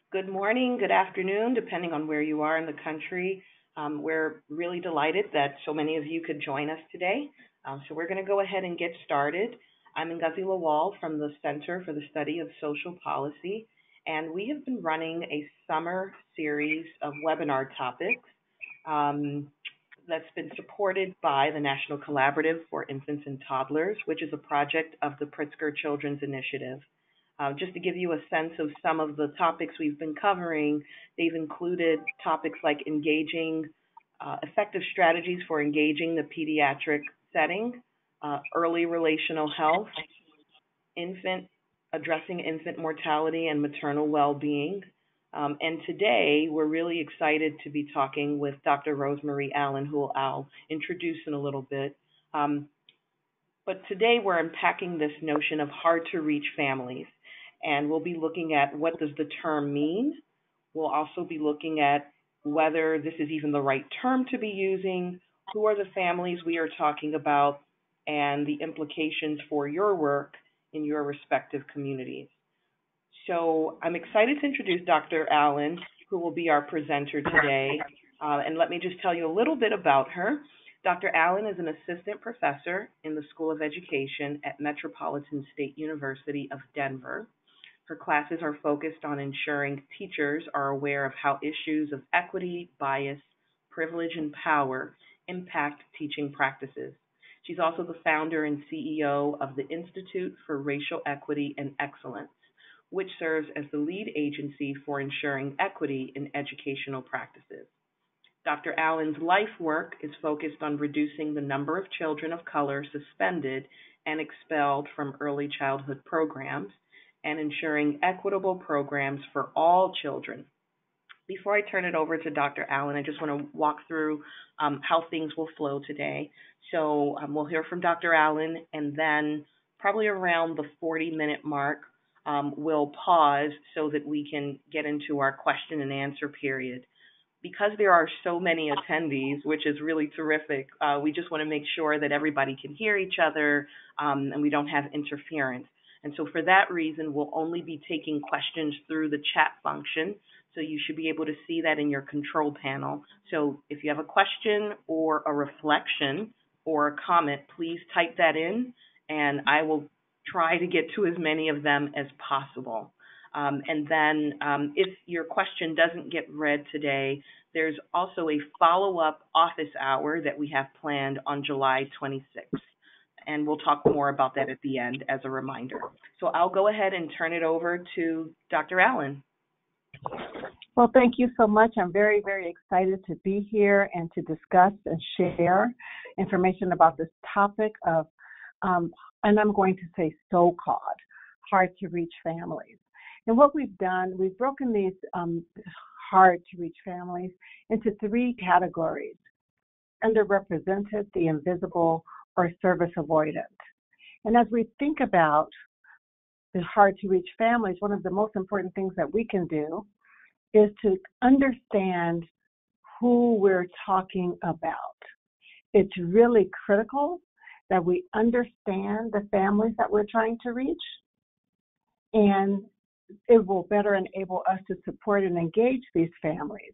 Good morning, good afternoon, depending on where you are in the country. We're really delighted that so many of you could join us today. So we're going to go ahead and get started. I'm Ngozi Lawal from the Center for the Study of Social Policy, and we have been running a summer series of webinar topics um, that's been supported by the National Collaborative for Infants and Toddlers, which is a project of the Pritzker Children's Initiative. Just to give you a sense of some of the topics we've been covering, they've included topics like effective strategies for engaging the pediatric setting, early relational health, infant, addressing infant mortality and maternal well-being. And today, we're really excited to be talking with Dr. Rosemarie Allen, who I'll introduce in a little bit. But today, we're unpacking this notion of hard-to-reach families, and we'll be looking at what does the term mean. We'll also be looking at whether this is even the right term to be using, who are the families we are talking about, and the implications for your work in your respective communities. So I'm excited to introduce Dr. Allen, who will be our presenter today. And let me just tell you a little bit about her. Dr. Allen is an assistant professor in the School of Education at Metropolitan State University of Denver. Her classes are focused on ensuring teachers are aware of how issues of equity, bias, privilege, and power impact teaching practices. She's also the founder and CEO of the Institute for Racial Equity and Excellence, which serves as the lead agency for ensuring equity in educational practices. Dr. Allen's life work is focused on reducing the number of children of color suspended and expelled from early childhood programs and ensuring equitable programs for all children. Before I turn it over to Dr. Allen, I just want to walk through how things will flow today. So we'll hear from Dr. Allen, and then probably around the 40-minute mark, we'll pause so that we can get into our question and answer period. Because there are so many attendees, which is really terrific, we just want to make sure that everybody can hear each other and we don't have interference. And so for that reason, we'll only be taking questions through the chat function. So you should be able to see that in your control panel. So if you have a question or a reflection or a comment, please type that in, and I will try to get to as many of them as possible. And then if your question doesn't get read today, there's also a follow-up office hour that we have planned on July 26th. And we'll talk more about that at the end as a reminder. So I'll go ahead and turn it over to Dr. Allen. Well, thank you so much. I'm very, very excited to be here and to discuss and share information about this topic of, and I'm going to say so-called, hard-to-reach families. And what we've done, we've broken these hard-to-reach families into three categories: underrepresented, the invisible, or service avoidant. And as we think about the hard-to-reach families, one of the most important things that we can do is to understand who we're talking about. It's really critical that we understand the families that we're trying to reach, and it will better enable us to support and engage these families.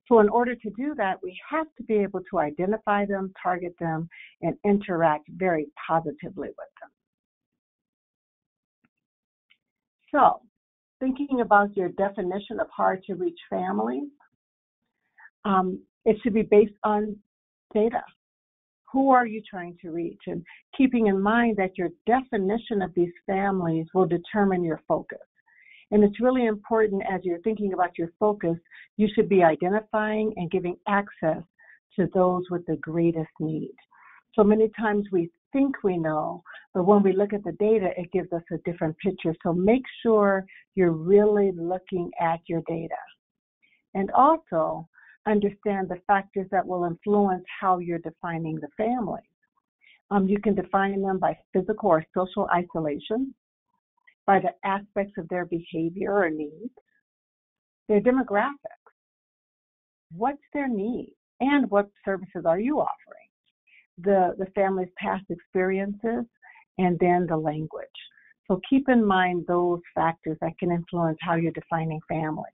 So in order to do that, we have to be able to identify them, target them, and interact very positively with them. So, thinking about your definition of hard-to-reach families, it should be based on data. Who are you trying to reach? And keeping in mind that your definition of these families will determine your focus. And it's really important as you're thinking about your focus, you should be identifying and giving access to those with the greatest need. So many times we think we know, but when we look at the data, it gives us a different picture. So make sure you're really looking at your data. And also understand the factors that will influence how you're defining the family. You can define them by physical or social isolation, by the aspects of their behavior or needs, their demographics, what's their need, and what services are you offering, the family's past experiences, and then the language. So keep in mind those factors that can influence how you're defining families.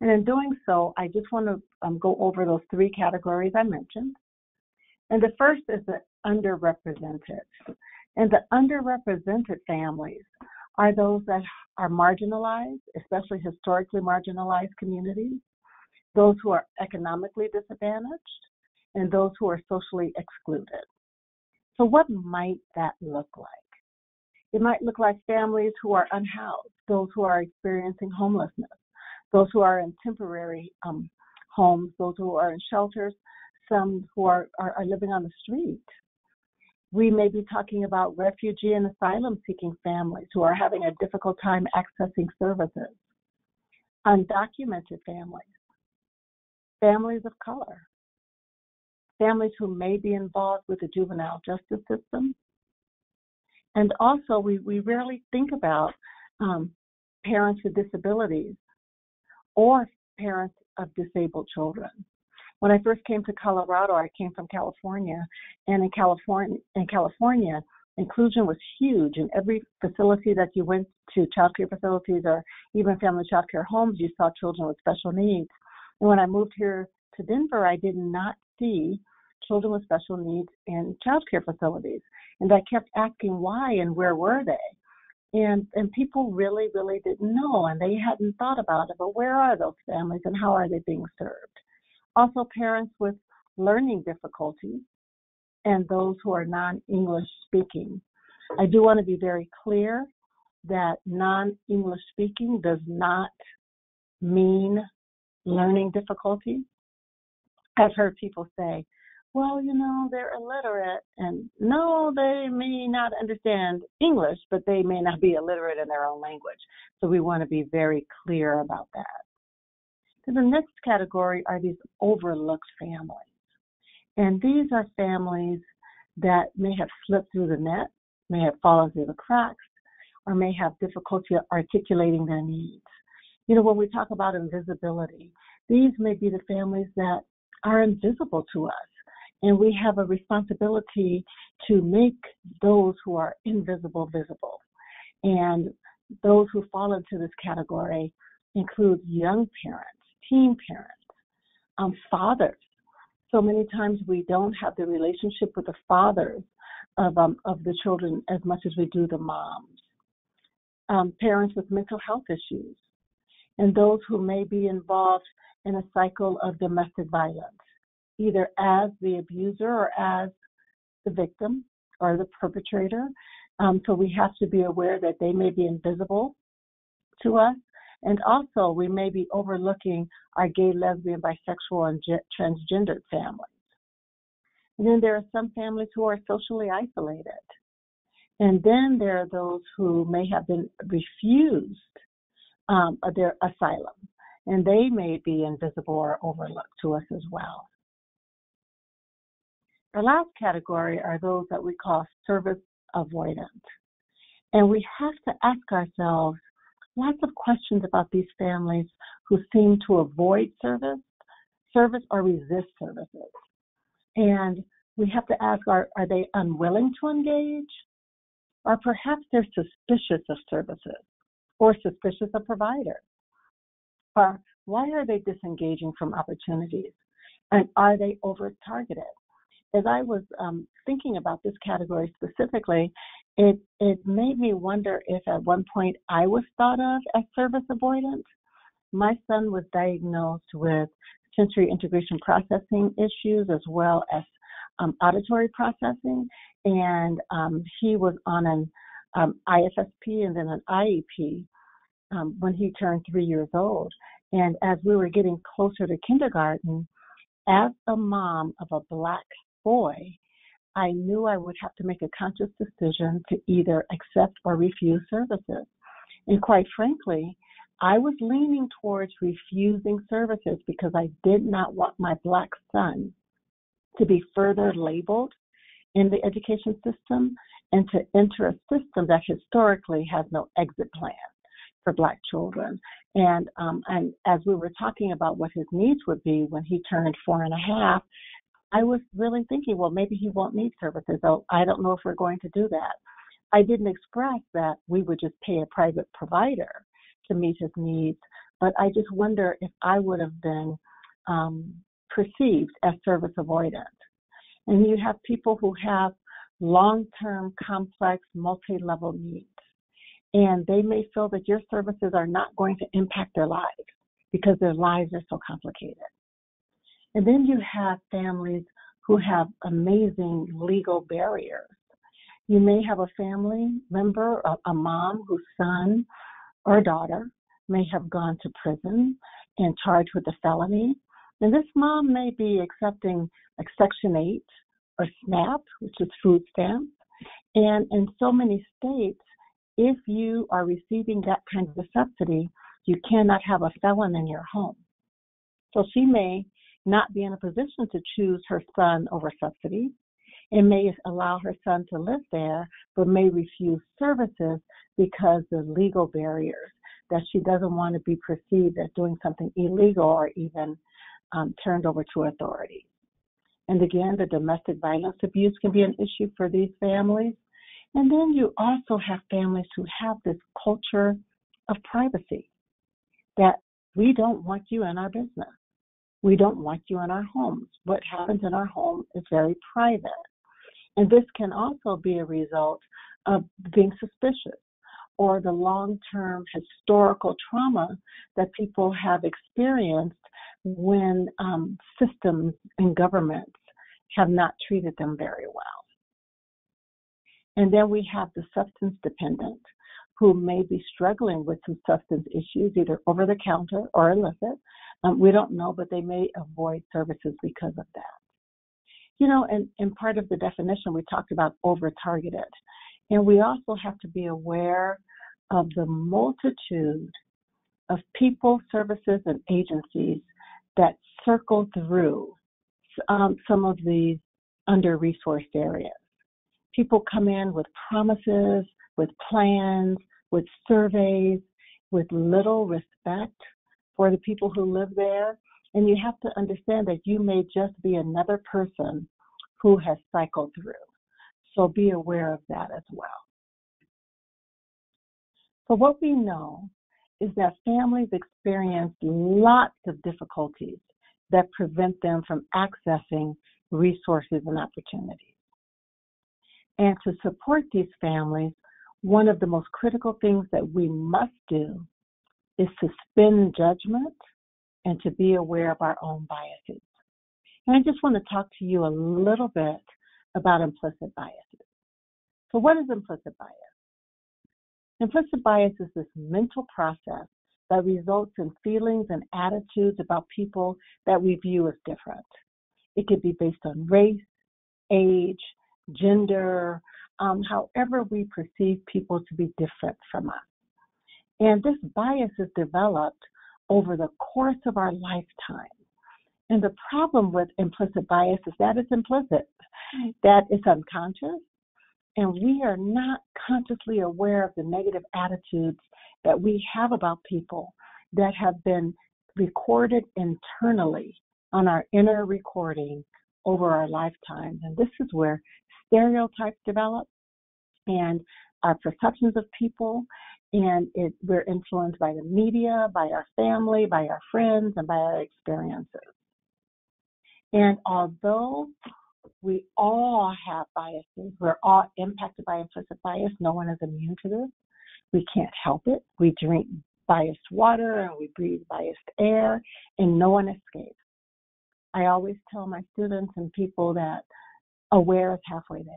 And in doing so, I just want to go over those three categories I mentioned. And the first is the underrepresented. And the underrepresented families are those that are marginalized, especially historically marginalized communities, those who are economically disadvantaged, and those who are socially excluded. So what might that look like? It might look like families who are unhoused, those who are experiencing homelessness, those who are in temporary homes, those who are in shelters, some who are living on the street. We may be talking about refugee and asylum-seeking families who are having a difficult time accessing services, undocumented families, families of color, families who may be involved with the juvenile justice system. And also, we rarely think about parents with disabilities or parents of disabled children. When I first came to Colorado, I came from California, and in California, inclusion was huge. In every facility that you went to, child care facilities or even family child care homes, you saw children with special needs. And when I moved here to Denver, I did not see children with special needs in child care facilities. And I kept asking why and where were they? And people really, really didn't know, and they hadn't thought about it. But where are those families and how are they being served? Also, parents with learning difficulties and those who are non-English speaking. I do want to be very clear that non-English speaking does not mean learning difficulties. I've heard people say, well, they're illiterate, and no, they may not understand English, but they may not be illiterate in their own language. So we want to be very clear about that. So the next category are these overlooked families. And these are families that may have slipped through the net, may have fallen through the cracks, or may have difficulty articulating their needs. When we talk about invisibility, these may be the families that are invisible to us. And we have a responsibility to make those who are invisible visible. And those who fall into this category include young parents, teen parents, fathers. So many times we don't have the relationship with the fathers of the children as much as we do the moms. Parents with mental health issues, and those who may be involved in a cycle of domestic violence, either as the abuser or as the victim or the perpetrator. So we have to be aware that they may be invisible to us. And also, we may be overlooking our gay, lesbian, bisexual, and transgendered families. And then there are some families who are socially isolated. And then there are those who may have been refused their asylum, and they may be invisible or overlooked to us as well. Our last category are those that we call service avoidant. And we have to ask ourselves lots of questions about these families who seem to avoid service or resist services. And we have to ask, are they unwilling to engage? Or perhaps they're suspicious of services or suspicious of providers? Or why are they disengaging from opportunities? And are they over-targeted? As I was thinking about this category specifically, it made me wonder if at one point I was thought of as service avoidant. My son was diagnosed with sensory integration processing issues as well as auditory processing, and he was on an IFSP and then an IEP when he turned 3 years old. And as we were getting closer to kindergarten, as a mom of a Black boy, I knew I would have to make a conscious decision to either accept or refuse services. And quite frankly, I was leaning towards refusing services because I did not want my Black son to be further labeled in the education system and to enter a system that historically has no exit plan for Black children. And as we were talking about what his needs would be when he turned 4.5, I was really thinking, well, maybe he won't need services. So I don't know if we're going to do that. I didn't express that we would just pay a private provider to meet his needs, but I just wonder if I would have been perceived as service avoidant. And you have people who have long-term, complex, multi-level needs. And they may feel that your services are not going to impact their lives because their lives are so complicated. And then you have families who have amazing legal barriers. You may have a family member, a mom whose son or daughter may have gone to prison and charged with a felony. And this mom may be accepting like Section 8 or SNAP, which is food stamps. And in so many states, if you are receiving that kind of a subsidy, you cannot have a felon in your home. So she may not be in a position to choose her son over subsidies. It may allow her son to live there, but may refuse services because of legal barriers, that she doesn't want to be perceived as doing something illegal or even turned over to authorities. And again, the domestic violence abuse can be an issue for these families. And then you also have families who have this culture of privacy, that we don't want you in our business. We don't want you in our homes. What happens in our home is very private. And this can also be a result of being suspicious or the long-term historical trauma that people have experienced when systems and governments have not treated them very well. And then we have the substance dependent who may be struggling with some substance issues, either over the counter or illicit. We don't know, but they may avoid services because of that. You know, and in part of the definition, we talked about over-targeted. And we also have to be aware of the multitude of people, services, and agencies that circle through some of these under-resourced areas. People come in with promises, with plans, with surveys, with little respect for the people who live there. And you have to understand that you may just be another person who has cycled through. So be aware of that as well. So what we know is that families experience lots of difficulties that prevent them from accessing resources and opportunities. And to support these families, one of the most critical things that we must do is suspend judgment and to be aware of our own biases. And I just want to talk to you a little bit about implicit biases. So what is implicit bias? Implicit bias is this mental process that results in feelings and attitudes about people that we view as different. It could be based on race, age, gender, however we perceive people to be different from us. And this bias is developed over the course of our lifetime. And the problem with implicit bias is that it's implicit, that it's unconscious, and we are not consciously aware of the negative attitudes that we have about people that have been recorded internally on our inner recording over our lifetime. And this is where stereotypes develop and our perceptions of people, and we're influenced by the media, by our family, by our friends, and by our experiences. And although we all have biases, we're all impacted by implicit bias, no one is immune to this. We can't help it. We drink biased water and we breathe biased air, and no one escapes. I always tell my students and people that aware is halfway there.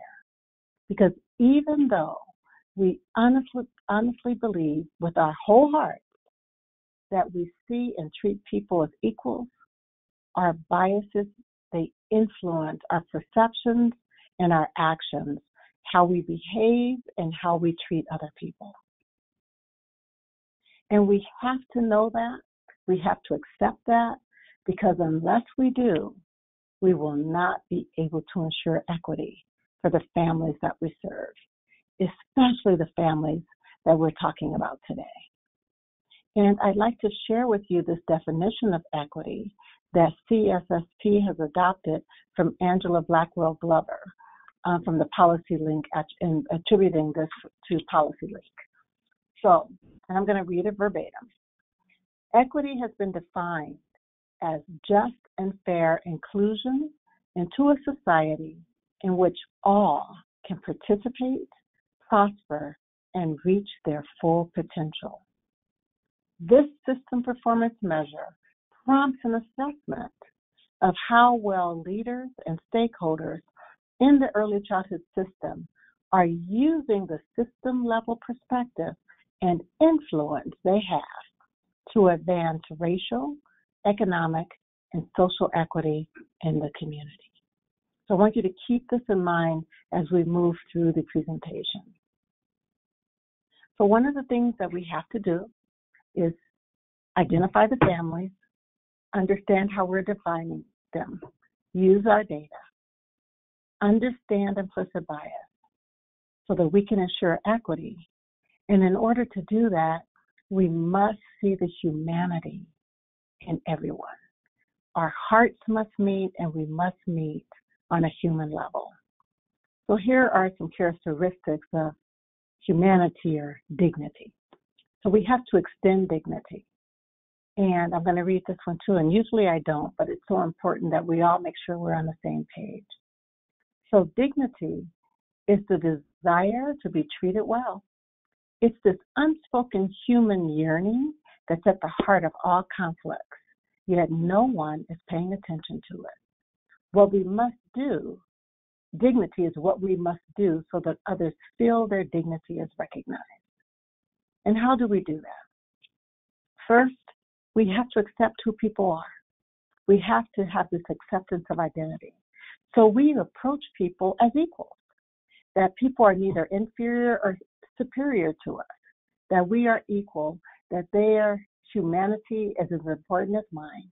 Because even though we honestly believe with our whole heart that we see and treat people as equals, our biases, they influence our perceptions and our actions, how we behave and how we treat other people. And we have to know that. We have to accept that, because unless we do, we will not be able to ensure equity for the families that we serve, especially the families that we're talking about today. And I'd like to share with you this definition of equity that CSSP has adopted from Angela Blackwell Glover from the Policy Link, and attributing this to Policy Link. So, and I'm going to read it verbatim. Equity has been defined as just and fair inclusion into a society in which all can participate, prosper, and reach their full potential. This system performance measure prompts an assessment of how well leaders and stakeholders in the early childhood system are using the system-level perspective and influence they have to advance racial, economic, and social equity in the community. So I want you to keep this in mind as we move through the presentation. So one of the things that we have to do is identify the families, understand how we're defining them, use our data, understand implicit bias so that we can ensure equity. And in order to do that, we must see the humanity in everyone. Our hearts must meet, and we must meet on a human level. So here are some characteristics of humanity or dignity. So we have to extend dignity. And I'm going to read this one too, and usually I don't, but it's so important that we all make sure we're on the same page. So dignity is the desire to be treated well. It's this unspoken human yearning that's at the heart of all conflicts, yet no one is paying attention to it. What we must do, dignity is what we must do so that others feel their dignity is recognized. And how do we do that? First, we have to accept who people are. We have to have this acceptance of identity. So we approach people as equals, that people are neither inferior or superior to us, that we are equal, that their humanity is as important as mine,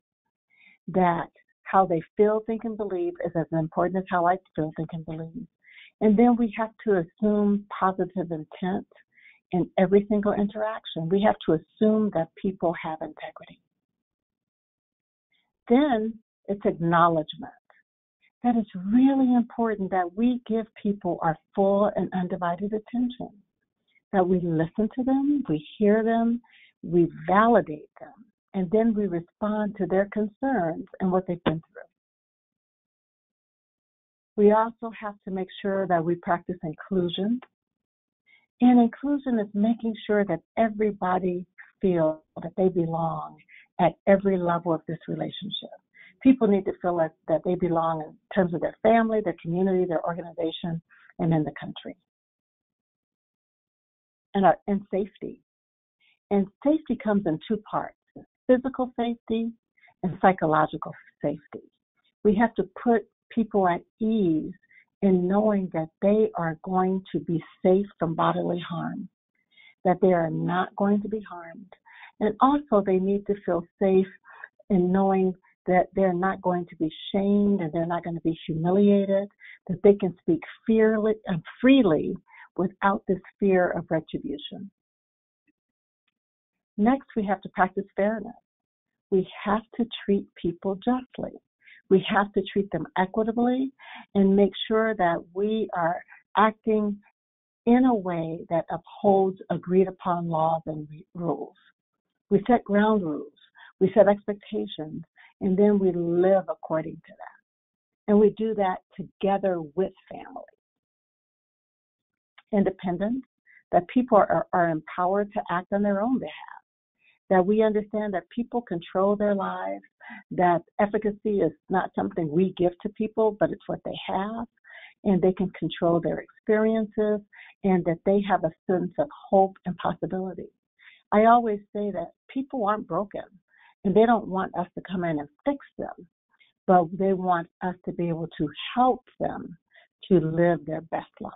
that how they feel, think, and believe is as important as how I feel, think, and believe. And then we have to assume positive intent in every single interaction. We have to assume that people have integrity. Then it's acknowledgement. That it's really important that we give people our full and undivided attention, that we listen to them, we hear them, we validate them, and then we respond to their concerns and what they've been through. We also have to make sure that we practice inclusion. And inclusion is making sure that everybody feels that they belong at every level of this relationship. People need to feel that they belong in terms of their family, their community, their organization, and in the country. And safety. And safety comes in two parts, physical safety and psychological safety. We have to put people at ease in knowing that they are going to be safe from bodily harm, that they are not going to be harmed. And also they need to feel safe in knowing that they're not going to be shamed and they're not going to be humiliated, that they can speak freely without this fear of retribution. Next, we have to practice fairness. We have to treat people justly. We have to treat them equitably and make sure that we are acting in a way that upholds agreed upon laws and rules. We set ground rules, we set expectations, and then we live according to that. And we do that together with family. Independence, that people are empowered to act on their own behalf, that we understand that people control their lives, that efficacy is not something we give to people, but it's what they have, and they can control their experiences, and that they have a sense of hope and possibility. I always say that people aren't broken, and they don't want us to come in and fix them, but they want us to be able to help them to live their best lives.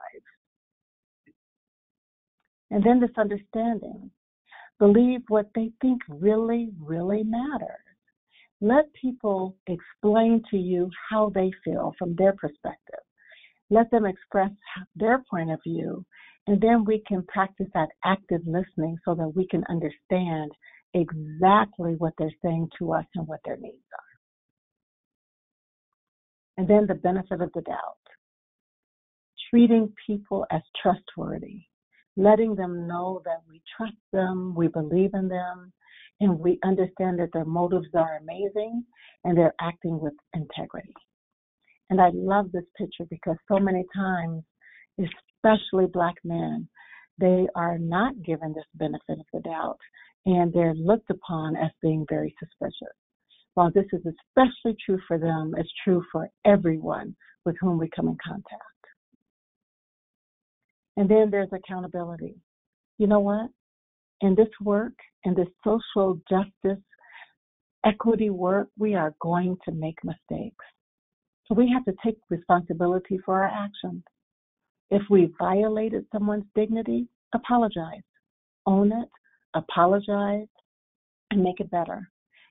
And then this understanding, believe what they think really, really matters. Let people explain to you how they feel from their perspective. Let them express their point of view, and then we can practice that active listening so that we can understand exactly what they're saying to us and what their needs are. And then the benefit of the doubt. Treating people as trustworthy, letting them know that we trust them, we believe in them, and we understand that their motives are amazing and they're acting with integrity. And I love this picture because so many times, especially Black men, they are not given this benefit of the doubt, and they're looked upon as being very suspicious. While this is especially true for them, it's true for everyone with whom we come in contact. And then there's accountability. You know what? In this work, in this social justice, equity work, we are going to make mistakes. So we have to take responsibility for our actions. If we violated someone's dignity, apologize. Own it, apologize, and make it better.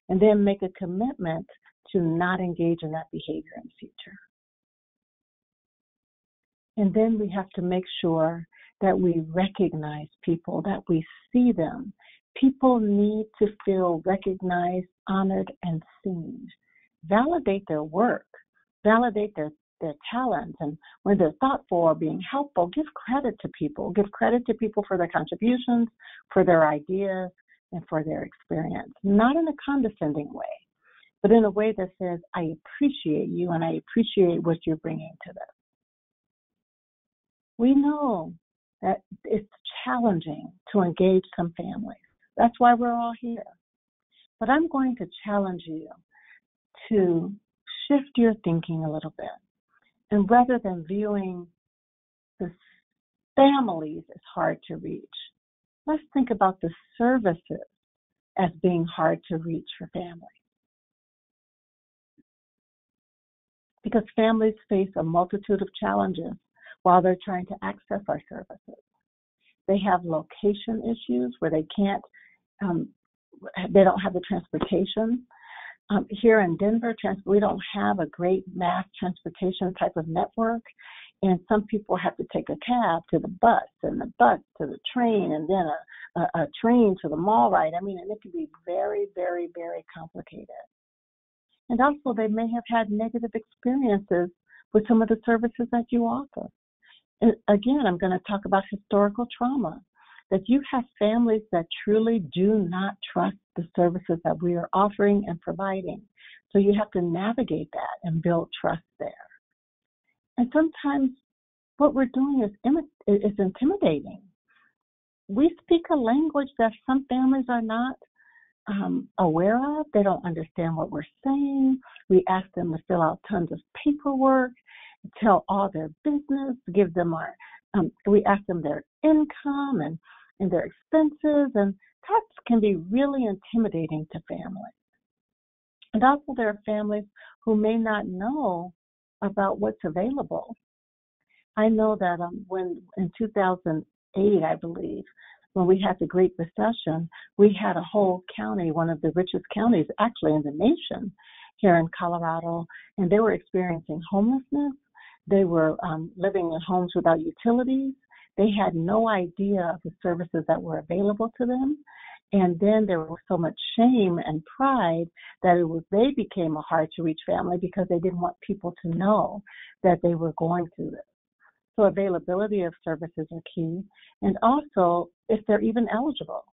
And then make a commitment to not engage in that behavior in the future. And then we have to make sure that we recognize people, that we see them. People need to feel recognized, honored, and seen. Validate their work, validate their talents, and when they're thoughtful or being helpful, give credit to people. Give credit to people for their contributions, for their ideas, and for their experience. Not in a condescending way, but in a way that says, I appreciate you and I appreciate what you're bringing to this. We know that it's challenging to engage some families. That's why we're all here. But I'm going to challenge you to shift your thinking a little bit. And rather than viewing the families as hard to reach, let's think about the services as being hard to reach for families. Because families face a multitude of challenges while they're trying to access our services. They have location issues where they can't, they don't have the transportation. Here in Denver, we don't have a great mass transportation type of network, and some people have to take a cab to the bus, and the bus to the train, and then a train to the mall ride. I mean, and it can be very, very, very complicated. And also, they may have had negative experiences with some of the services that you offer. And again, I'm going to talk about historical trauma, that you have families that truly do not trust the services that we are offering and providing. So you have to navigate that and build trust there. And sometimes what we're doing is intimidating. We speak a language that some families are not aware of. They don't understand what we're saying. We ask them to fill out tons of paperwork, tell all their business, give them we ask them their income and their expenses, and that can be really intimidating to families. And also there are families who may not know about what's available. I know that when in 2008, I believe, when we had the Great Recession, we had a whole county, one of the richest counties actually in the nation here in Colorado, and they were experiencing homelessness. They were living in homes without utilities. They had no idea of the services that were available to them. And then there was so much shame and pride that they became a hard-to-reach family because they didn't want people to know that they were going through this. So availability of services are key, and also if they're even eligible.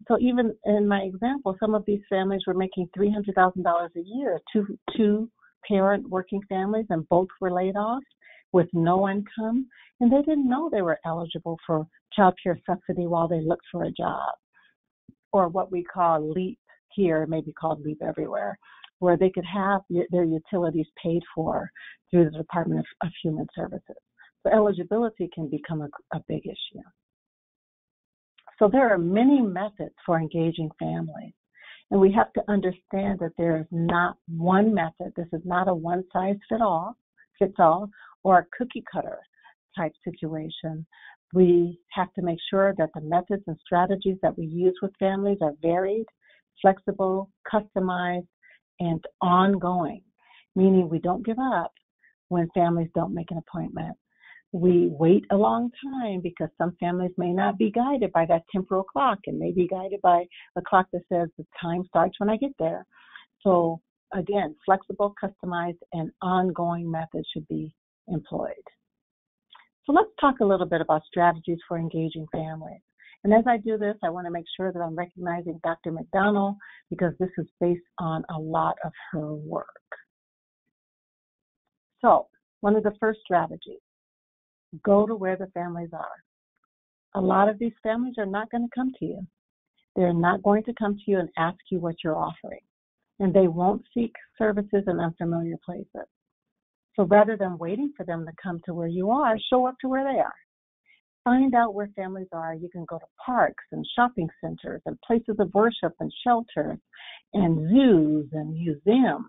So even in my example, some of these families were making $300,000 a year, two-parent working families, and both were laid off with no income, and they didn't know they were eligible for child care subsidy while they looked for a job, or what we call LEAP here, maybe called LEAP everywhere, where they could have their utilities paid for through the Department of Human Services. So eligibility can become a big issue. So there are many methods for engaging families, and we have to understand that there is not one method. This is not a one-size-fits-all, or a cookie-cutter type situation. We have to make sure that the methods and strategies that we use with families are varied, flexible, customized, and ongoing, meaning we don't give up when families don't make an appointment. We wait a long time because some families may not be guided by that temporal clock and may be guided by a clock that says the time starts when I get there. So again, flexible, customized, and ongoing methods should be employed. So let's talk a little bit about strategies for engaging families. And as I do this, I want to make sure that I'm recognizing Dr. McDonald because this is based on a lot of her work. So, one of the first strategies, go to where the families are. A lot of these families are not going to come to you. They're not going to come to you and ask you what you're offering. And they won't seek services in unfamiliar places. So rather than waiting for them to come to where you are, show up to where they are. Find out where families are. You can go to parks and shopping centers and places of worship and shelters and zoos and museums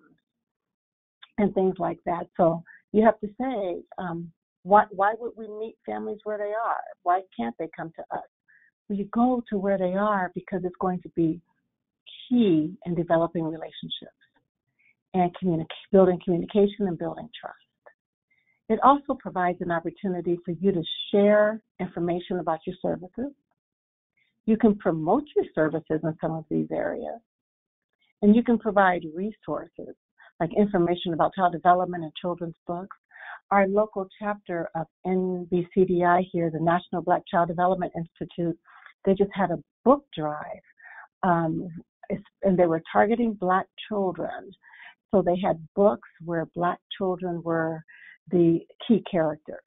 and things like that. So you have to say, why would we meet families where they are? Why can't they come to us? Well, you go to where they are because it's going to be key in developing relationships and building communication and building trust. It also provides an opportunity for you to share information about your services. You can promote your services in some of these areas. And you can provide resources like information about child development and children's books. Our local chapter of NBCDI here, the National Black Child Development Institute, they just had a book drive. And they were targeting Black children. So they had books where Black children were the key characters,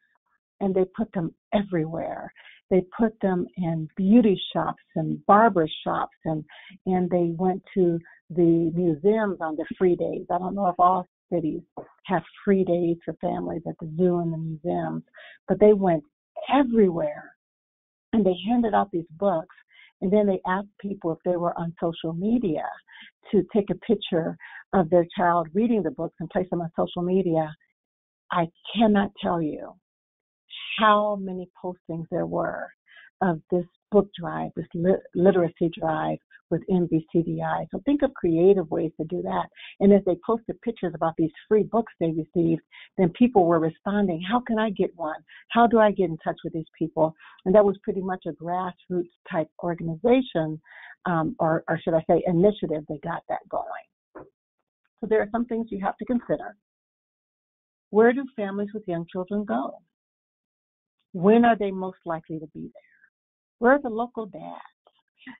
and they put them everywhere. They put them in beauty shops and barber shops, and they went to the museums on the free days. I don't know if all cities have free days for families at the zoo and the museums, but they went everywhere, and they handed out these books, and then they asked people if they were on social media to take a picture of their child reading the books and place them on social media. I cannot tell you how many postings there were of this book drive, this literacy drive with NBCDI. So think of creative ways to do that. And as they posted pictures about these free books they received, then people were responding, how can I get one? How do I get in touch with these people? And that was pretty much a grassroots type organization, or should I say initiative that got that going. So there are some things you have to consider. Where do families with young children go? When are they most likely to be there? Where are the local dads?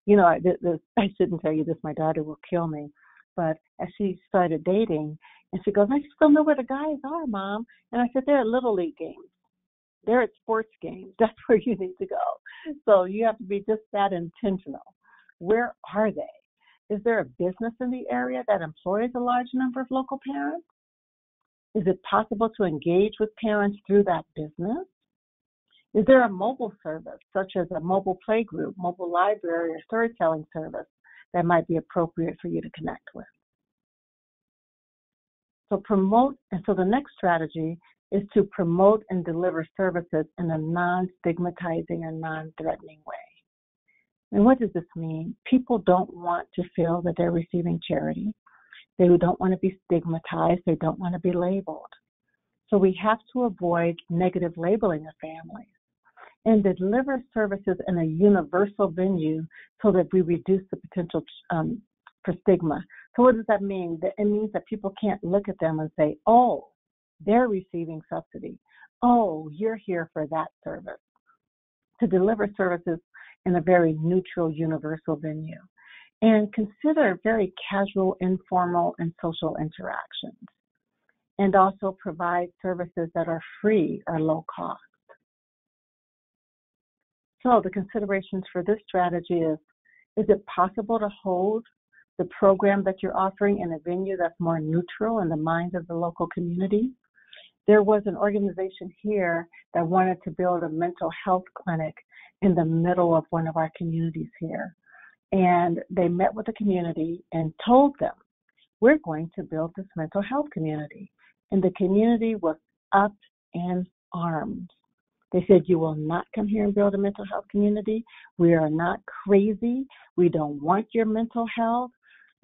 You know, I shouldn't tell you this, my daughter will kill me, but as she started dating, and she goes, I just don't know where the guys are, Mom. And I said, they're at Little League games. They're at sports games. That's where you need to go. So you have to be just that intentional. Where are they? Is there a business in the area that employs a large number of local parents? Is it possible to engage with parents through that business? Is there a mobile service, such as a mobile play group, mobile library, or storytelling service that might be appropriate for you to connect with? So the next strategy is to promote and deliver services in a non-stigmatizing and non-threatening way. And what does this mean? People don't want to feel that they're receiving charity. They don't want to be stigmatized. They don't want to be labeled. So we have to avoid negative labeling of families and deliver services in a universal venue so that we reduce the potential for stigma. So what does that mean? It means that people can't look at them and say, oh, they're receiving subsidy. Oh, you're here for that service. To deliver services in a very neutral, universal venue. And consider very casual, informal, and social interactions. And also provide services that are free or low cost. So the considerations for this strategy is it possible to hold the program that you're offering in a venue that's more neutral in the minds of the local community? There was an organization here that wanted to build a mental health clinic in the middle of one of our communities here. And they met with the community and told them, we're going to build this mental health community. And the community was up in arms. They said, you will not come here and build a mental health community. We are not crazy. We don't want your mental health.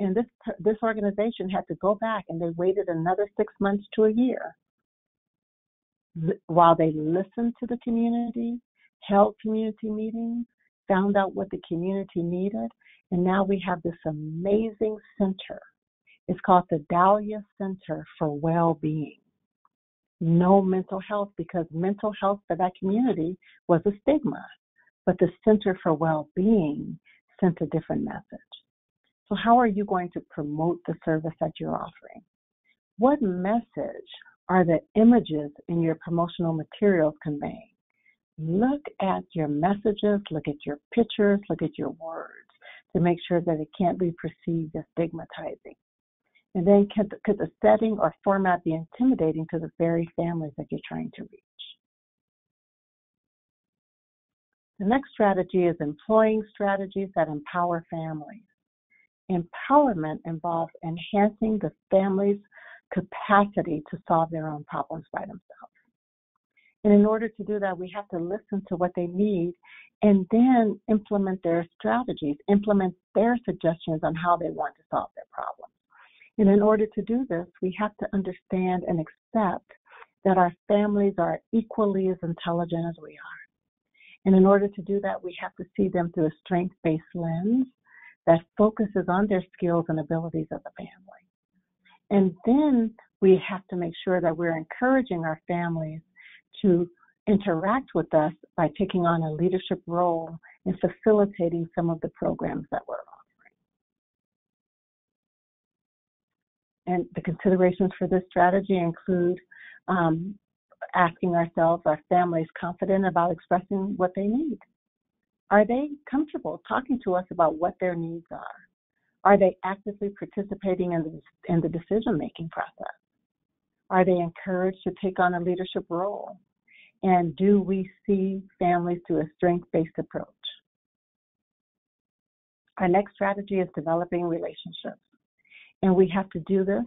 And this organization had to go back, and they waited another 6 months to a year while they listened to the community, held community meetings, found out what the community needed, and now we have this amazing center. It's called the Dahlia Center for Well-Being. No mental health, because mental health for that community was a stigma. but the Center for Well-Being sent a different message. So how are you going to promote the service that you're offering? What message are the images in your promotional materials conveying? Look at your messages, look at your pictures, look at your words to make sure that it can't be perceived as stigmatizing. And then could the setting or format be intimidating to the very families that you're trying to reach? The next strategy is employing strategies that empower families. Empowerment involves enhancing the family's capacity to solve their own problems by themselves. And in order to do that, we have to listen to what they need and then implement their strategies, implement their suggestions on how they want to solve their problems. And in order to do this, we have to understand and accept that our families are equally as intelligent as we are. And in order to do that, we have to see them through a strength-based lens that focuses on their skills and abilities as a family. And then we have to make sure that we're encouraging our families to interact with us by taking on a leadership role in facilitating some of the programs that we're offering. And the considerations for this strategy include asking ourselves, are families confident about expressing what they need? Are they comfortable talking to us about what their needs are? Are they actively participating in the decision-making process? Are they encouraged to take on a leadership role? And do we see families through a strength-based approach? Our next strategy is developing relationships. And we have to do this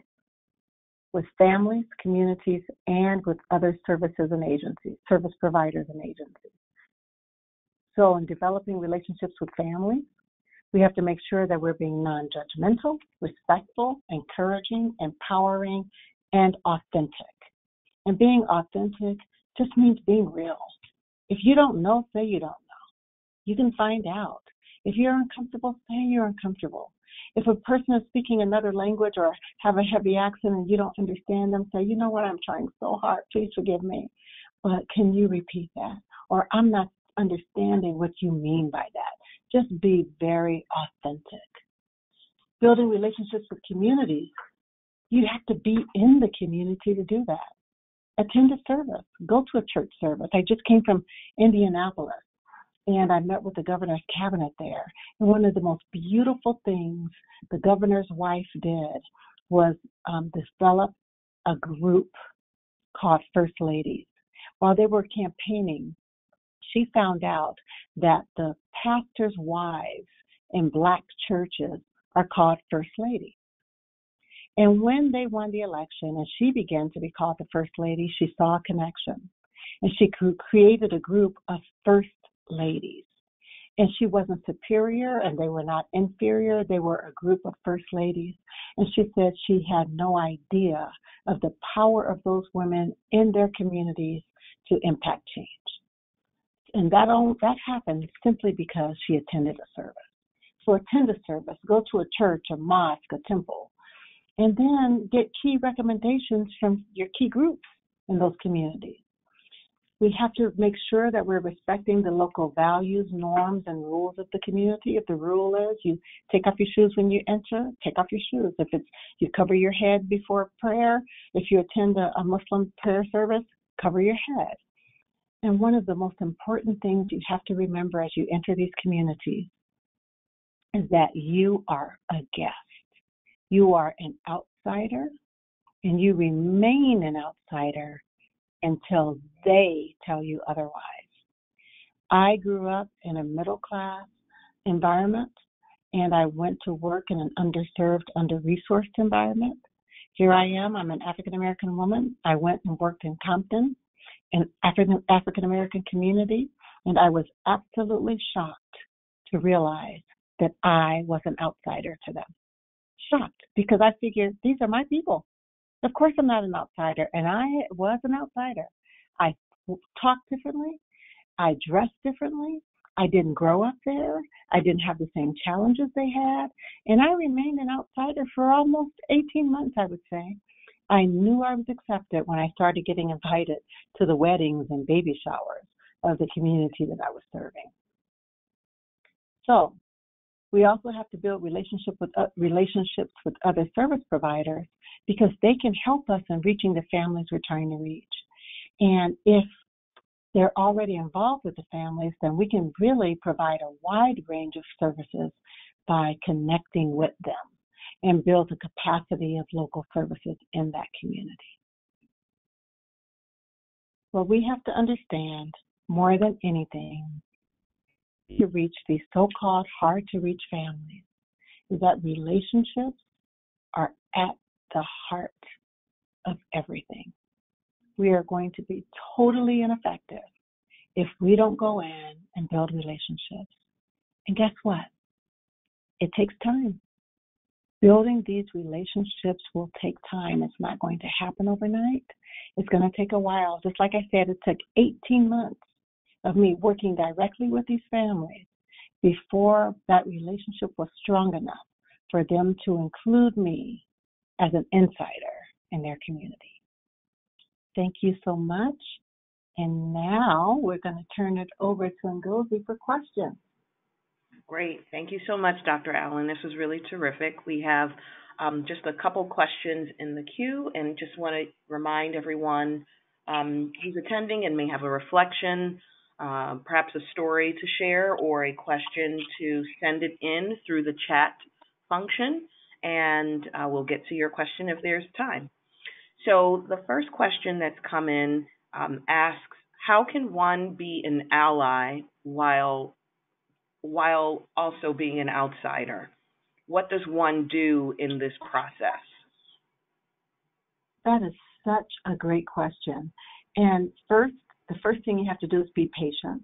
with families, communities, and with other services and agencies, service providers and agencies. So in developing relationships with families, we have to make sure that we're being non-judgmental, respectful, encouraging, empowering, and authentic. And being authentic just means being real. If you don't know, say you don't know. You can find out. If you're uncomfortable, say you're uncomfortable. If a person is speaking another language or have a heavy accent and you don't understand them, say, you know what, I'm trying so hard, please forgive me, but can you repeat that? Or I'm not understanding what you mean by that. Just be very authentic. Building relationships with communities, you have to be in the community to do that. Attend a service. Go to a church service. I just came from Indianapolis, and I met with the governor's cabinet there. And one of the most beautiful things the governor's wife did was develop a group called First Ladies. While they were campaigning, she found out that the pastors' wives in Black churches are called First Ladies. And when they won the election and she began to be called the First Lady, she saw a connection. And she created a group of First Ladies. And she wasn't superior and they were not inferior. They were a group of First Ladies. And she said she had no idea of the power of those women in their communities to impact change. And that happened simply because she attended a service. So attend a service, go to a church, a mosque, a temple, and then get key recommendations from your key groups in those communities. We have to make sure that we're respecting the local values, norms, and rules of the community. If the rule is you take off your shoes when you enter, take off your shoes. If it's you cover your head before prayer, if you attend a Muslim prayer service, cover your head. And one of the most important things you have to remember as you enter these communities is that you are a guest. You are an outsider, and you remain an outsider until they tell you otherwise. I grew up in a middle-class environment, and I went to work in an underserved, under-resourced environment. Here I am. I'm an African-American woman. I went and worked in Compton, an African-American community, and I was absolutely shocked to realize that I was an outsider to them. Shocked, because I figured these are my people. Of course I'm not an outsider, and I was an outsider. I talked differently. I dressed differently. I didn't grow up there. I didn't have the same challenges they had, and I remained an outsider for almost 18 months, I would say. I knew I was accepted when I started getting invited to the weddings and baby showers of the community that I was serving. So we also have to build relationships with other service providers because they can help us in reaching the families we're trying to reach. And if they're already involved with the families, then we can really provide a wide range of services by connecting with them and build the capacity of local services in that community. What we have to understand more than anything to reach these so-called hard-to-reach families is that relationships are at the heart of everything. We are going to be totally ineffective if we don't go in and build relationships. And guess what? It takes time. Building these relationships will take time. It's not going to happen overnight. It's going to take a while. Just like I said, it took 18 months of me working directly with these families before that relationship was strong enough for them to include me as an insider in their community. Thank you so much. And now we're going to turn it over to Ngozi for questions. Great. Thank you so much, Dr. Allen. This was really terrific. We have just a couple questions in the queue, and just want to remind everyone who's attending and may have a reflection, perhaps a story to share or a question, to send it in through the chat function, and we'll get to your question if there's time. So the first question that's come in asks, how can one be an ally while also being an outsider? What does one do in this process? That is such a great question. And the first thing you have to do is be patient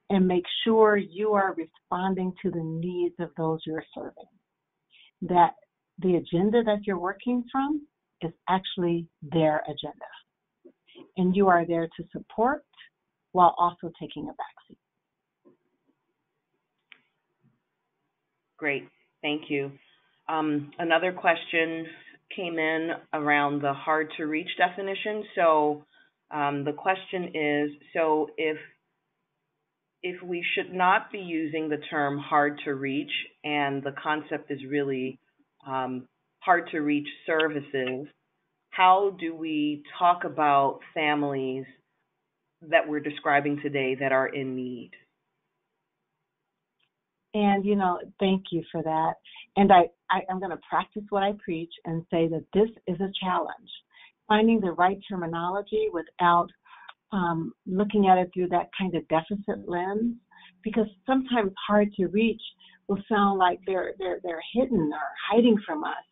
and make sure you are responding to the needs of those you're serving. That the agenda that you're working from is actually their agenda. And you are there to support while also taking a backseat. Great, thank you. Another question came in around the hard to reach definition. So the question is, so if we should not be using the term hard to reach, and the concept is really hard to reach services, how do we talk about families that we're describing today that are in need? And, thank you for that. And I'm going to practice what I preach and say that this is a challenge. Finding the right terminology without looking at it through that kind of deficit lens, because sometimes hard to reach will sound like they're hidden or hiding from us.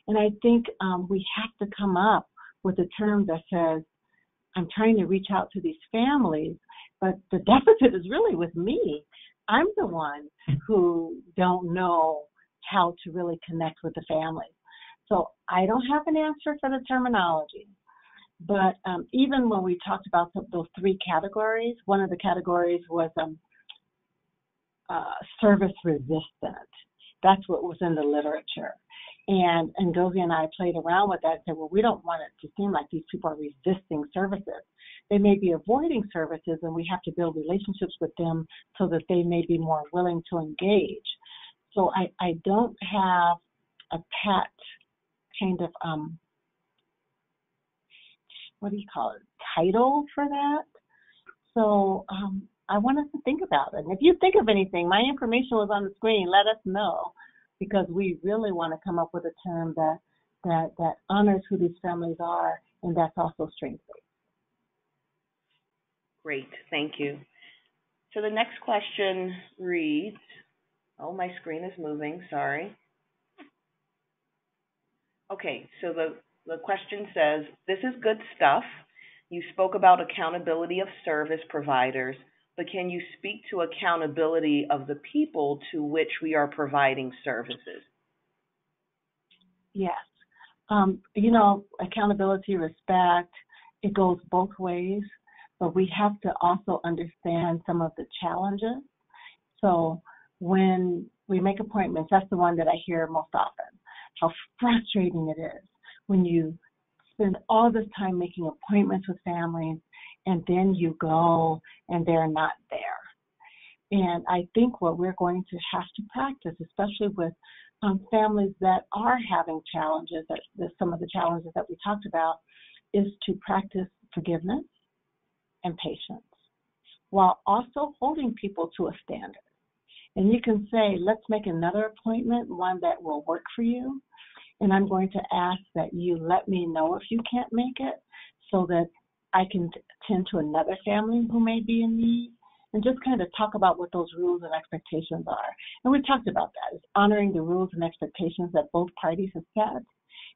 And I think we have to come up with a term that says, I'm trying to reach out to these families, but the deficit is really with me. I'm the one who don't know how to really connect with the families. So I don't have an answer for the terminology. But even when we talked about those three categories, one of the categories was service resistant. That's what was in the literature. And Ngozi and I played around with that and said, well, we don't want it to seem like these people are resisting services. They may be avoiding services, and we have to build relationships with them so that they may be more willing to engage. So I don't have a pat kind of, title for that. So I want us to think about it. And if you think of anything, my information was on the screen. Let us know, because we really want to come up with a term that honors who these families are, and that's also strength-based. Great, thank you. So the next question reads, oh, my screen is moving, sorry. Okay, so the question says, this is good stuff. You spoke about accountability of service providers, but can you speak to accountability of the people to which we are providing services? Yes. Accountability, respect, it goes both ways, but we have to also understand some of the challenges. So when we make appointments, that's the one that I hear most often, how frustrating it is when you spend all this time making appointments with families and then you go and they're not there. And I think what we're going to have to practice, especially with families that are having challenges, some of the challenges that we talked about, is to practice forgiveness and patience while also holding people to a standard. And you can say, let's make another appointment, one that will work for you. And I'm going to ask that you let me know if you can't make it so that I can tend to another family who may be in need, and just kind of talk about what those rules and expectations are. And we talked about that. It's honoring the rules and expectations that both parties have set.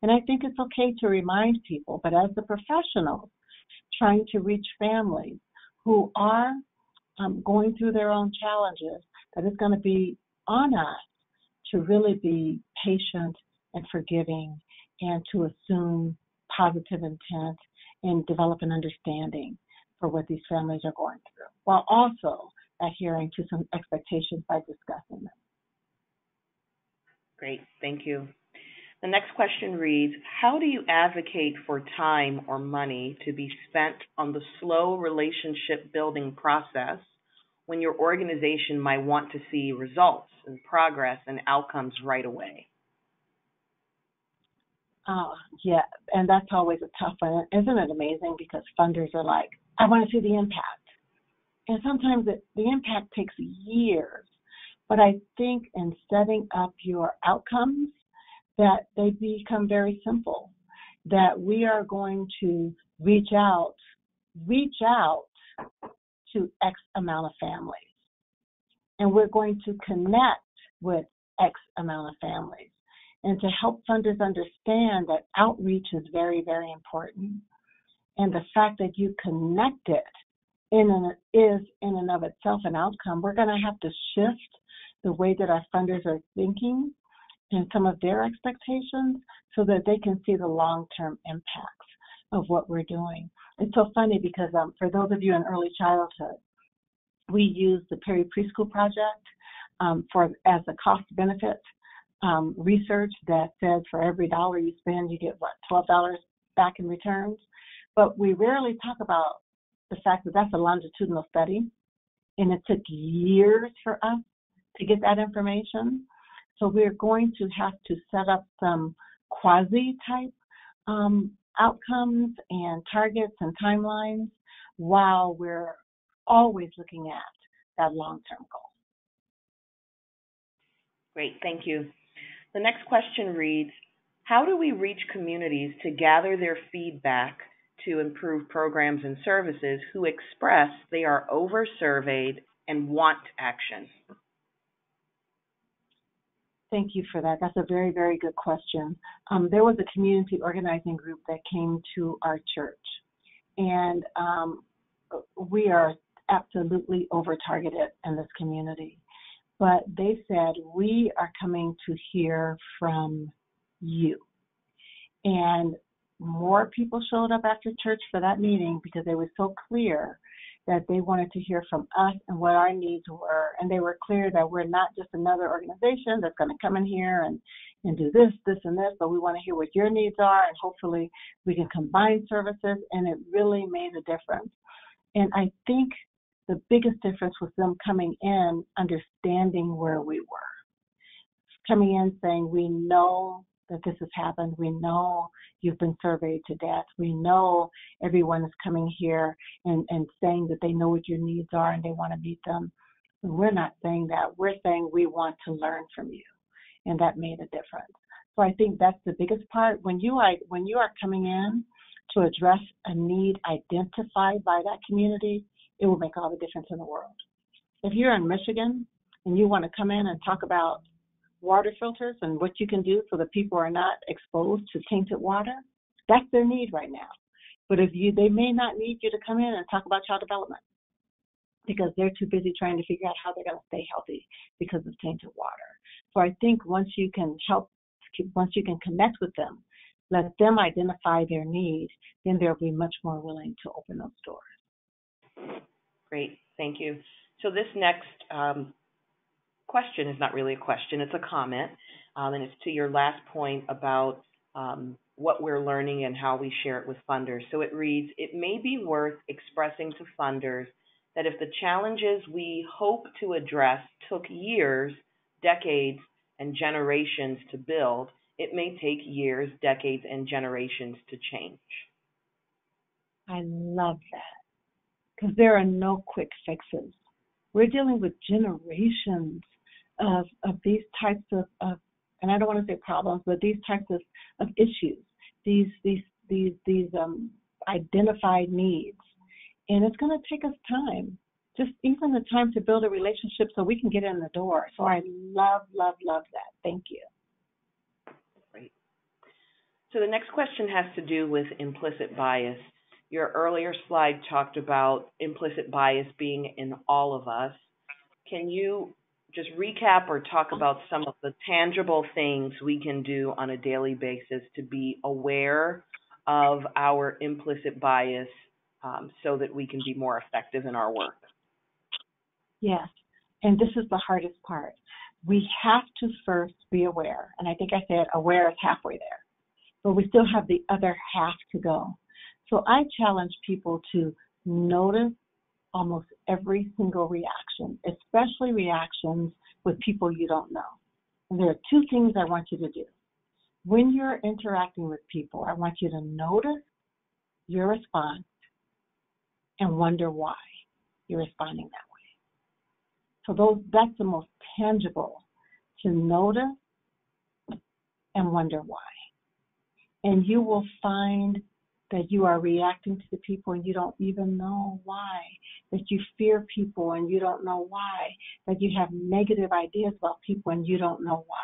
And I think it's okay to remind people, but as the professionals trying to reach families who are going through their own challenges, that it's going to be on us to really be patient and forgiving and to assume positive intent and develop an understanding for what these families are going through, while also adhering to some expectations by discussing them. Great, thank you. The next question reads, how do you advocate for time or money to be spent on the slow relationship building process when your organization might want to see results and progress and outcomes right away? Yeah, and that's always a tough one. Isn't it amazing? Because funders are like, I want to see the impact. And sometimes the impact takes years. But I think in setting up your outcomes, that they become very simple, that we are going to reach out to X amount of families. And we're going to connect with X amount of families. And to help funders understand that outreach is very, very important. And the fact that you connect it is in and of itself an outcome. We're going to have to shift the way that our funders are thinking and some of their expectations so that they can see the long-term impacts of what we're doing. It's so funny because for those of you in early childhood, we use the Perry Preschool Project as a cost-benefit research that says for every dollar you spend, you get, $12 back in returns. But we rarely talk about the fact that that's a longitudinal study, and it took years for us to get that information. So we're going to have to set up some quasi-type outcomes and targets and timelines while we're always looking at that long-term goal. Great, thank you. The next question reads, how do we reach communities to gather their feedback to improve programs and services who express they are over-surveyed and want action? Thank you for that. That's a very, very good question. There was a community organizing group that came to our church, and we are absolutely over-targeted in this community. But they said, we are coming to hear from you. And more people showed up after church for that meeting because they were so clear that they wanted to hear from us and what our needs were. And they were clear that we're not just another organization that's going to come in here and do this, and this, but we want to hear what your needs are, and hopefully we can combine services. And it really made a difference. And I think the biggest difference was them coming in, understanding where we were. Coming in saying, we know that this has happened. We know you've been surveyed to death. We know everyone is coming here and saying that they know what your needs are and they want to meet them. And we're not saying that. We're saying we want to learn from you. And that made a difference. So I think that's the biggest part. When you are coming in to address a need identified by that community, it will make all the difference in the world. If you're in Michigan and you want to come in and talk about water filters and what you can do so that people are not exposed to tainted water, that's their need right now. But they may not need you to come in and talk about child development because they're too busy trying to figure out how they're going to stay healthy because of tainted water. So I think once you can connect with them, let them identify their need, then they'll be much more willing to open those doors. Great, thank you. So this next question is not really a question, it's a comment, and it's to your last point about what we're learning and how we share it with funders. So it reads, it may be worth expressing to funders that if the challenges we hope to address took years, decades, and generations to build, it may take years, decades, and generations to change. I love that because there are no quick fixes. We're dealing with generations of these types of, and I don't want to say problems, but these types of issues, these identified needs. And it's going to take us time, just even the time to build a relationship so we can get in the door. So I love, love, love that. Thank you. Great. So the next question has to do with implicit bias. Your earlier slide talked about implicit bias being in all of us. Can you just recap or talk about some of the tangible things we can do on a daily basis to be aware of our implicit bias so that we can be more effective in our work? Yes, and this is the hardest part. We have to first be aware, and I think I said aware is halfway there, but we still have the other half to go. So I challenge people to notice almost every single reaction, especially reactions with people you don't know. And there are two things I want you to do. When you're interacting with people, I want you to notice your response and wonder why you're responding that way. So that's the most tangible, to notice and wonder why. And you will find that you are reacting to the people and you don't even know why, that you fear people and you don't know why, that you have negative ideas about people and you don't know why.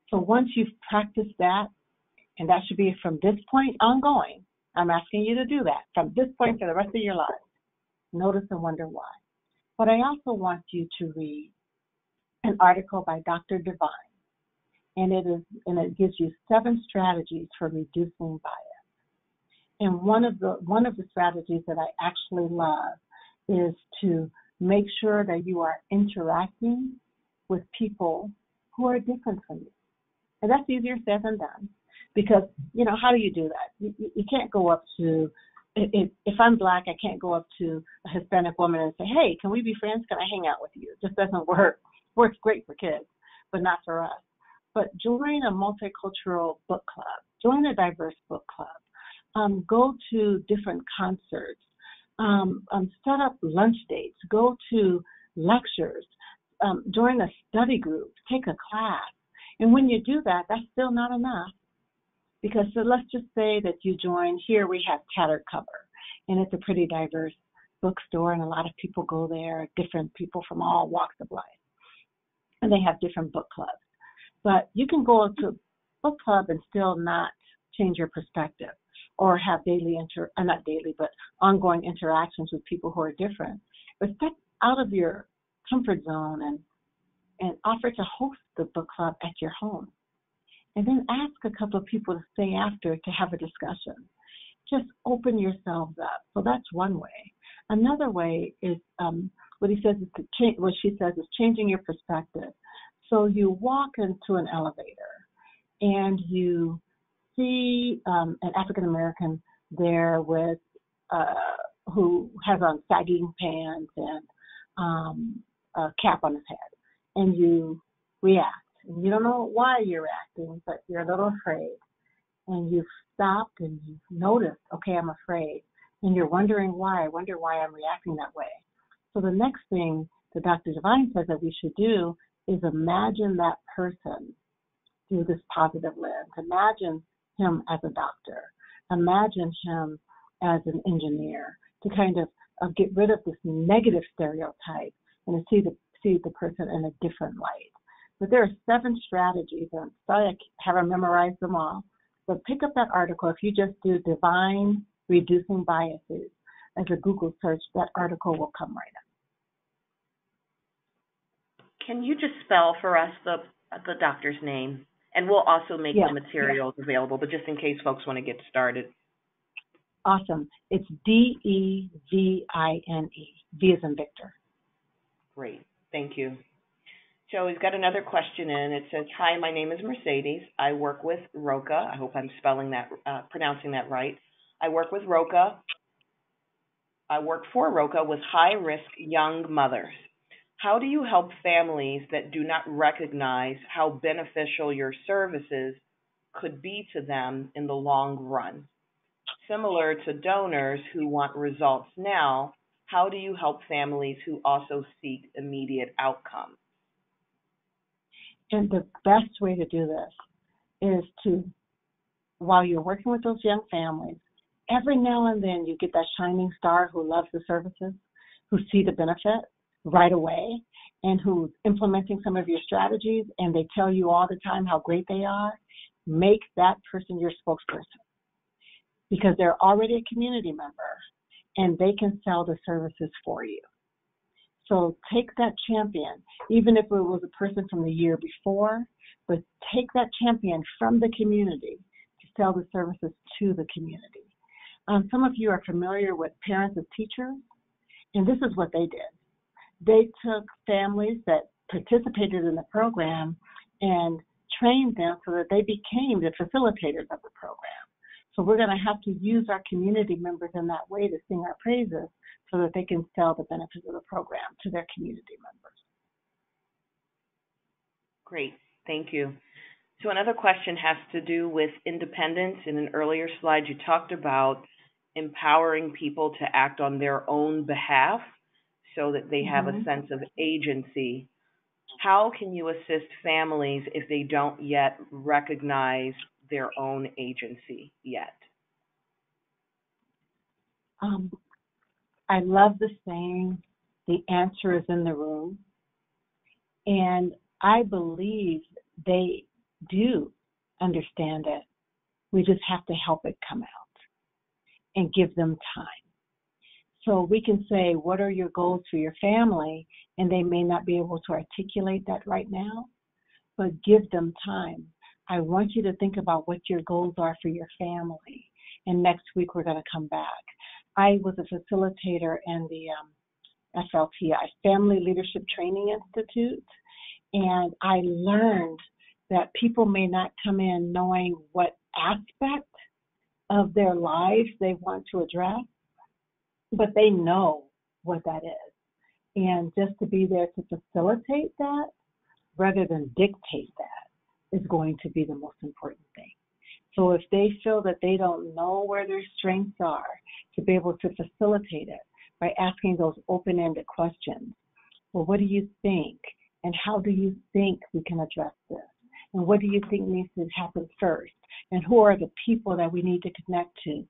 So once you've practiced that, and that should be from this point ongoing, I'm asking you to do that from this point for the rest of your life. Notice and wonder why. But I also want you to read an article by Dr. Devine, and it gives you 7 strategies for reducing bias. And one of the strategies that I actually love is to make sure that you are interacting with people who are different from you. And that's easier said than done because, how do you do that? You can't go up to, if I'm Black, I can't go up to a Hispanic woman and say, hey, can we be friends? Can I hang out with you? It just doesn't work. Works great for kids, but not for us. But join a multicultural book club. Join a diverse book club. Go to different concerts, set up lunch dates, go to lectures, join a study group, take a class. And when you do that, that's still not enough. Because so let's just say that you join, here we have Tattered Cover, and it's a pretty diverse bookstore, and a lot of people go there, different people from all walks of life. And they have different book clubs. But you can go to a book club and still not change your perspective, or have ongoing interactions with people who are different. But step out of your comfort zone and offer to host the book club at your home. And then ask a couple of people to stay after to have a discussion. Just open yourselves up. So that's one way. Another way is what she says is changing your perspective. So you walk into an elevator and you see an African American there with who has on sagging pants and a cap on his head, and you react. And you don't know why you're reacting, but you're a little afraid. And you've stopped and you've noticed, okay, I'm afraid, and you're wondering why. I wonder why I'm reacting that way. So the next thing that Dr. Devine says that we should do is imagine that person through this positive lens. Imagine him as a doctor. Imagine him as an engineer, to kind of get rid of this negative stereotype and to see the person in a different light. But there are 7 strategies, and sorry I haven't memorized them all, but pick up that article. If you just do Divine Reducing Biases as a Google search, that article will come right up. Can you just spell for us the doctor's name? And we'll also make the materials available, but just in case folks want to get started. Awesome. It's Devine. V as in Victor. Great. Thank you. So we've got another question in. It says, hi, my name is Mercedes. I work with Roca. I hope I'm pronouncing that right. I work with Roca. I work for Roca with high-risk young mothers. How do you help families that do not recognize how beneficial your services could be to them in the long run? Similar to donors who want results now, how do you help families who also seek immediate outcomes? And the best way to do this is to, while you're working with those young families, every now and then you get that shining star who loves the services, who see the benefit right away, and who's implementing some of your strategies, and they tell you all the time how great they are. Make that person your spokesperson because they're already a community member and they can sell the services for you. So take that champion, even if it was a person from the year before, but take that champion from the community to sell the services to the community. Some of you are familiar with Parents as Teachers, and this is what they did. They took families that participated in the program and trained them so that they became the facilitators of the program. So we're going to have to use our community members in that way to sing our praises so that they can sell the benefits of the program to their community members. Great, thank you. So another question has to do with independence. In an earlier slide, you talked about empowering people to act on their own behalf so that they have a sense of agency. How can you assist families if they don't yet recognize their own agency yet? I love the saying, the answer is in the room. And I believe they do understand it. We just have to help it come out and give them time. So we can say, what are your goals for your family? And they may not be able to articulate that right now, but give them time. I want you to think about what your goals are for your family. And next week we're going to come back. I was a facilitator in the FLTI, Family Leadership Training Institute, and I learned that people may not come in knowing what aspect of their lives they want to address, but they know what that is. And just to be there to facilitate that rather than dictate that is going to be the most important thing. So if they feel that they don't know where their strengths are, to be able to facilitate it by asking those open-ended questions. Well, what do you think? And how do you think we can address this? And what do you think needs to happen first? And who are the people that we need to connect to?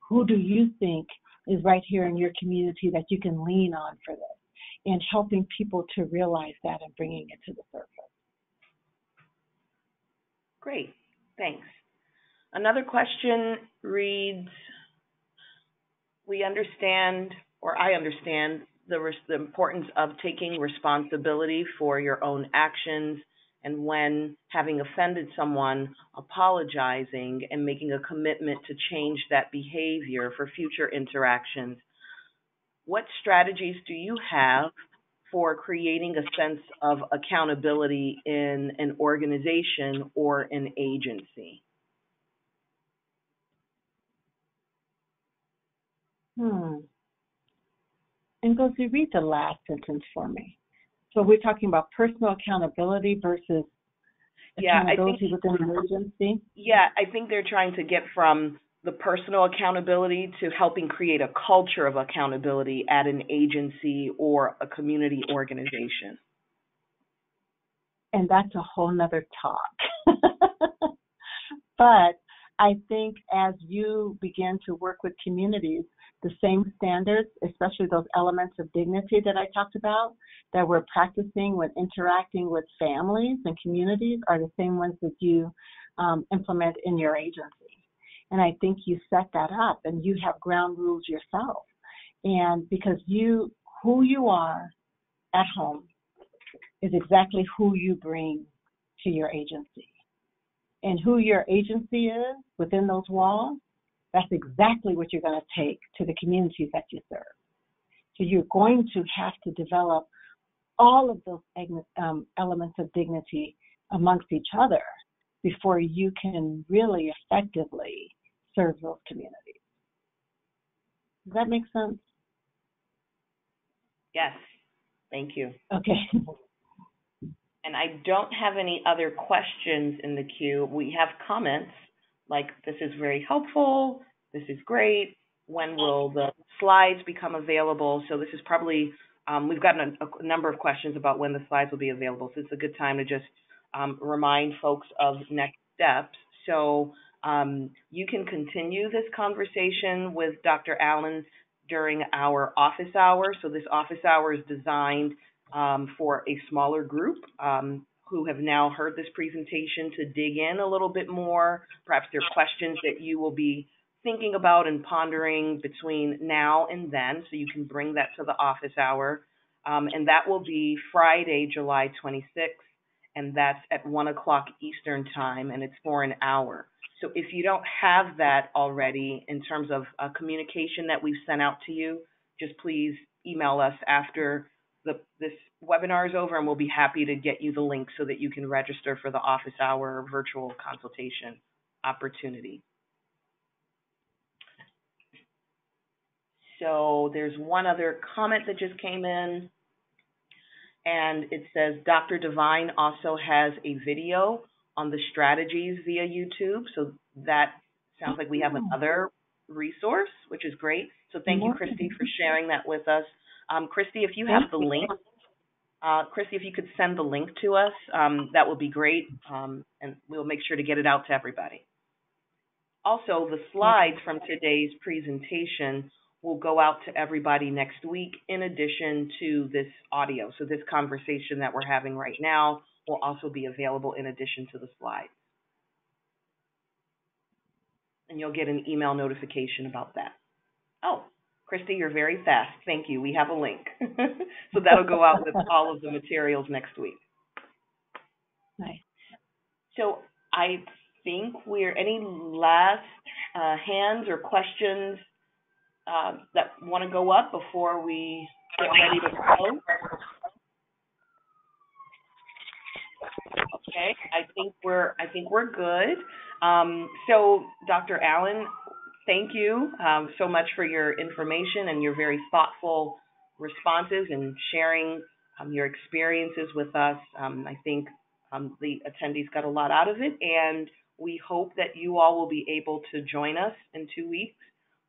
Who do you think is right here in your community that you can lean on for this? And helping people to realize that and bringing it to the surface. Great, thanks. Another question reads, we understand, or I understand, the importance of taking responsibility for your own actions and when having offended someone, apologizing and making a commitment to change that behavior for future interactions. What strategies do you have for creating a sense of accountability in an organization or an agency? And Gozi, read the last sentence for me. So we're talking about personal accountability versus accountability within an agency? Yeah, I think they're trying to get from the personal accountability to helping create a culture of accountability at an agency or a community organization. And that's a whole nother talk. But I think as you begin to work with communities, the same standards, especially those elements of dignity that I talked about, that we're practicing when interacting with families and communities are the same ones that you implement in your agency. And I think you set that up and you have ground rules yourself. And because who you are at home is exactly who you bring to your agency. And who your agency is within those walls, that's exactly what you're going to take to the communities that you serve. So you're going to have to develop all of those elements of dignity amongst each other before you can really effectively serve those communities. Does that make sense? Yes, thank you. Okay. And I don't have any other questions in the queue. We have comments like, this is very helpful, this is great, when will the slides become available? So this is probably, we've gotten a number of questions about when the slides will be available. So it's a good time to just remind folks of next steps. So you can continue this conversation with Dr. Allen during our office hour. So this office hour is designed for a smaller group who have now heard this presentation to dig in a little bit more. Perhaps there are questions that you will be thinking about and pondering between now and then, so you can bring that to the office hour. And that will be Friday, July 26th, and that's at 1 o'clock Eastern Time, and it's for an hour. So if you don't have that already in terms of communication that we've sent out to you, just please email us after this webinar is over, and we'll be happy to get you the link so that you can register for the office hour virtual consultation opportunity. So there's one other comment that just came in, and it says Dr. Devine also has a video on the strategies via YouTube. So that sounds like we have another resource, which is great. So thank you, Christy, for sharing that with us. Christy, if you have the link, Christy, if you could send the link to us, that would be great, and we'll make sure to get it out to everybody. Also, the slides from today's presentation will go out to everybody next week in addition to this audio. So this conversation that we're having right now will also be available in addition to the slides. And you'll get an email notification about that. Oh, Christy, you're very fast. Thank you. We have a link. So that'll go out with all of the materials next week. Nice. So I think any last hands or questions that want to go up before we get ready to close? Okay, I think we're good. So Dr. Allen, thank you so much for your information and your very thoughtful responses and sharing your experiences with us. I think the attendees got a lot out of it, and we hope that you all will be able to join us in 2 weeks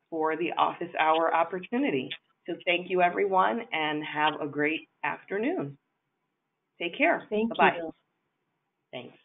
for the office hour opportunity. So thank you, everyone, and have a great afternoon. Take care. Thank Bye-bye. you. Thanks.